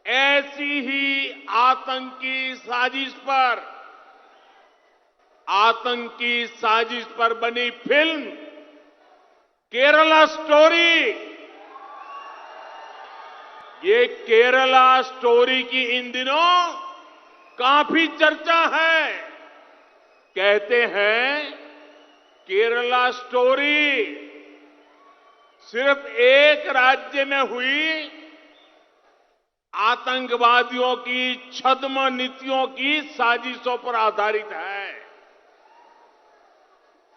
ऐसी ही आतंकी साजिश पर बनी फिल्म केरला स्टोरी, ये केरला स्टोरी की इन दिनों काफी चर्चा है। कहते हैं केरला स्टोरी सिर्फ एक राज्य में हुई आतंकवादियों की छद्म नीतियों की साजिशों पर आधारित है।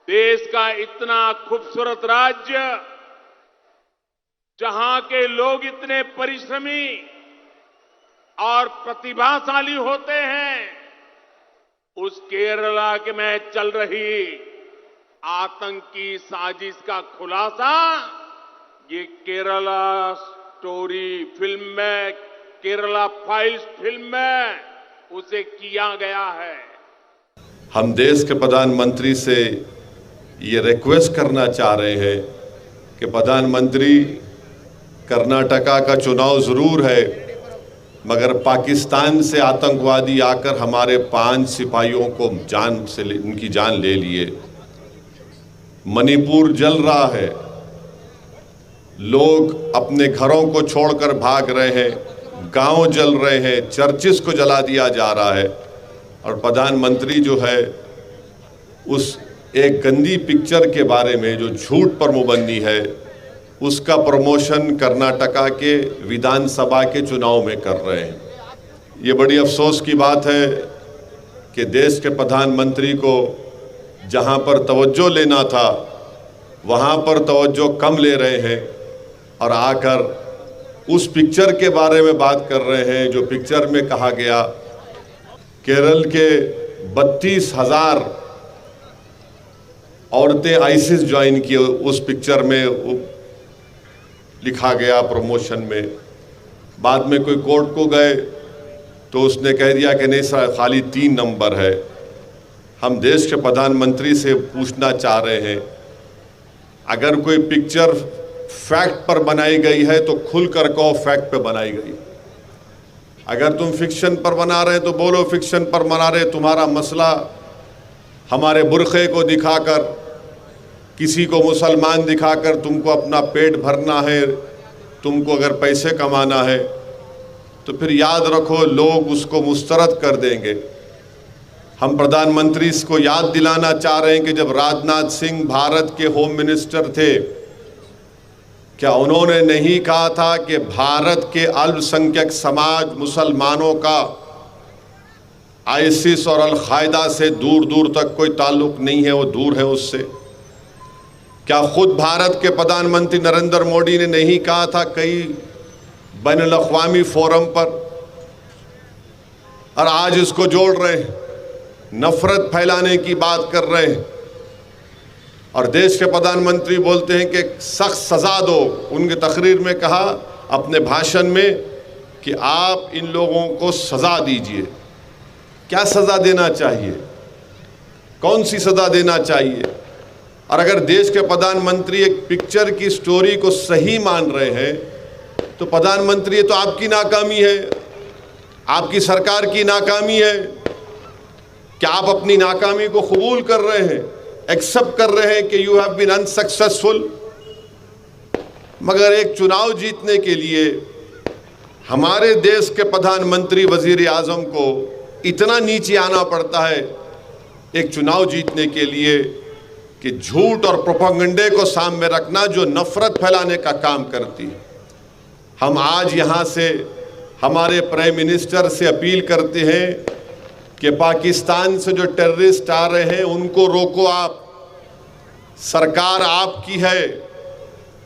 देश का इतना खूबसूरत राज्य, जहां के लोग इतने परिश्रमी और प्रतिभाशाली होते हैं, उस केरला के में चल रही आतंकी साजिश का खुलासा ये केरला स्टोरी फिल्म में, केरला फाइल्स फिल्म में उसे किया गया है। हम देश के प्रधानमंत्री से ये रिक्वेस्ट करना चाह रहे हैं कि प्रधानमंत्री, कर्नाटका का चुनाव जरूर है, मगर पाकिस्तान से आतंकवादी आकर हमारे 5 सिपाहियों को उनकी जान ले लिए। मणिपुर जल रहा है, लोग अपने घरों को छोड़कर भाग रहे हैं, गांव जल रहे हैं, चर्चिस को जला दिया जा रहा है, और प्रधानमंत्री जो है उस एक गंदी पिक्चर के बारे में जो झूठ पर मुबन्नी है, उसका प्रमोशन कर्नाटका के विधानसभा के चुनाव में कर रहे हैं। ये बड़ी अफसोस की बात है कि देश के प्रधानमंत्री को जहां पर तवज्जो लेना था वहां पर तवज्जो कम ले रहे हैं और आकर उस पिक्चर के बारे में बात कर रहे हैं जो पिक्चर में कहा गया केरल के 32,000 औरतें आईसिस ज्वाइन की, उस पिक्चर में लिखा गया प्रमोशन में। बाद में कोई कोर्ट को गए तो उसने कह दिया कि नहीं सर, खाली 3 नंबर है। हम देश के प्रधानमंत्री से पूछना चाह रहे हैं, अगर कोई पिक्चर फैक्ट पर बनाई गई है तो खुल कर कहो फैक्ट पे बनाई गई। अगर तुम फिक्शन पर बना रहे तो बोलो फिक्शन पर बना रहे। तुम्हारा मसला हमारे बुरखे को दिखाकर, किसी को मुसलमान दिखाकर तुमको अपना पेट भरना है, तुमको अगर पैसे कमाना है तो फिर याद रखो लोग उसको मुस्तरद कर देंगे। हम प्रधानमंत्री को याद दिलाना चाह रहे हैं कि जब राजनाथ सिंह भारत के होम मिनिस्टर थे, क्या उन्होंने नहीं कहा था कि भारत के अल्पसंख्यक समाज मुसलमानों का आईसिस और अल-कायदा से दूर दूर तक कोई ताल्लुक नहीं है, वो दूर है उससे? क्या खुद भारत के प्रधानमंत्री नरेंद्र मोदी ने नहीं कहा था कई बैनुल-अक़वामी फोरम पर, और आज इसको जोड़ रहे हैं, नफरत फैलाने की बात कर रहे हैं, और देश के प्रधानमंत्री बोलते हैं कि सख्त सजा दो। उनके तकरीर में कहा अपने भाषण में कि आप इन लोगों को सजा दीजिए। क्या सजा देना चाहिए? कौन सी सजा देना चाहिए? और अगर देश के प्रधानमंत्री एक पिक्चर की स्टोरी को सही मान रहे हैं तो प्रधानमंत्री, ये तो आपकी नाकामी है, आपकी सरकार की नाकामी है। क्या आप अपनी नाकामी को कबूल कर रहे हैं, एक्सेप्ट कर रहे हैं कि यू हैव बीन अनसक्सेसफुल? मगर एक चुनाव जीतने के लिए हमारे देश के प्रधानमंत्री वजीर आजम को इतना नीचे आना पड़ता है एक चुनाव जीतने के लिए कि झूठ और प्रोपेगेंडे को सामने रखना जो नफरत फैलाने का काम करती है। हम आज यहाँ से हमारे प्राइम मिनिस्टर से अपील करते हैं कि पाकिस्तान से जो टेररिस्ट आ रहे हैं उनको रोको आप। सरकार आपकी है,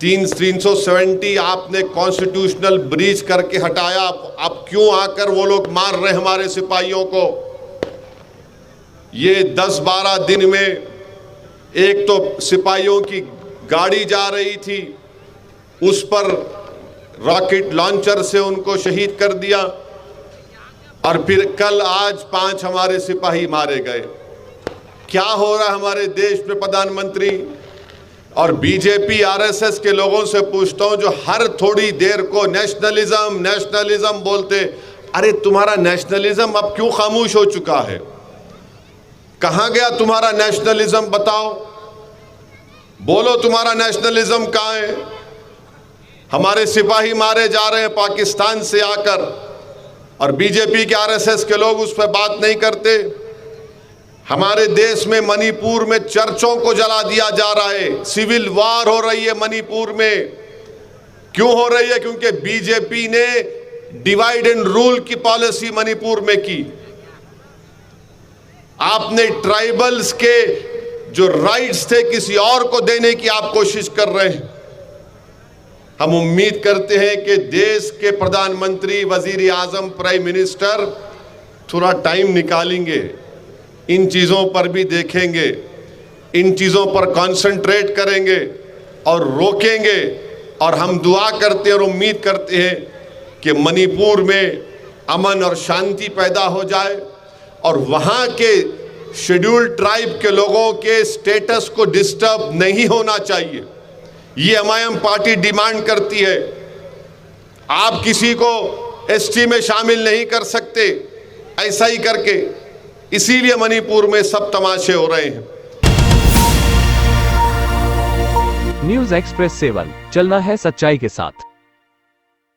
370 आपने कॉन्स्टिट्यूशनल ब्रीच करके हटाया। आप क्यों आकर वो लोग मार रहे हमारे सिपाहियों को? ये 10-12 दिन में एक तो सिपाहियों की गाड़ी जा रही थी, उस पर रॉकेट लॉन्चर से उनको शहीद कर दिया, और फिर कल आज 5 हमारे सिपाही मारे गए। क्या हो रहा है हमारे देश में प्रधानमंत्री? और बीजेपी आरएसएस के लोगों से पूछता हूं जो हर थोड़ी देर को नेशनलिज्म नेशनलिज्म बोलते, अरे तुम्हारा नेशनलिज्म अब क्यों खामोश हो चुका है? कहां गया तुम्हारा नेशनलिज्म? बताओ, बोलो तुम्हारा नेशनलिज्म कहां है? हमारे सिपाही मारे जा रहे हैं पाकिस्तान से आकर और बीजेपी के आरएसएस के लोग उस पर बात नहीं करते। हमारे देश में मणिपुर में चर्चों को जला दिया जा रहा है, सिविल वार हो रही है मणिपुर में। क्यों हो रही है? क्योंकि बीजेपी ने डिवाइड एंड रूल की पॉलिसी मणिपुर में की। आपने ट्राइबल्स के जो राइट्स थे किसी और को देने की आप कोशिश कर रहे हैं। हम उम्मीद करते हैं कि देश के प्रधानमंत्री, वजीर आजम, प्राइम मिनिस्टर थोड़ा टाइम निकालेंगे, इन चीज़ों पर भी देखेंगे, इन चीज़ों पर कंसंट्रेट करेंगे और रोकेंगे। और हम दुआ करते हैं और उम्मीद करते हैं कि मणिपुर में अमन और शांति पैदा हो जाए और वहाँ के शेड्यूल्ड ट्राइब के लोगों के स्टेटस को डिस्टर्ब नहीं होना चाहिए। ये एमआईएम पार्टी डिमांड करती है। आप किसी को एसटी में शामिल नहीं कर सकते ऐसा ही करके, इसीलिए मणिपुर में सब तमाशे हो रहे हैं। न्यूज़ एक्सप्रेस 7, चलना है सच्चाई के साथ।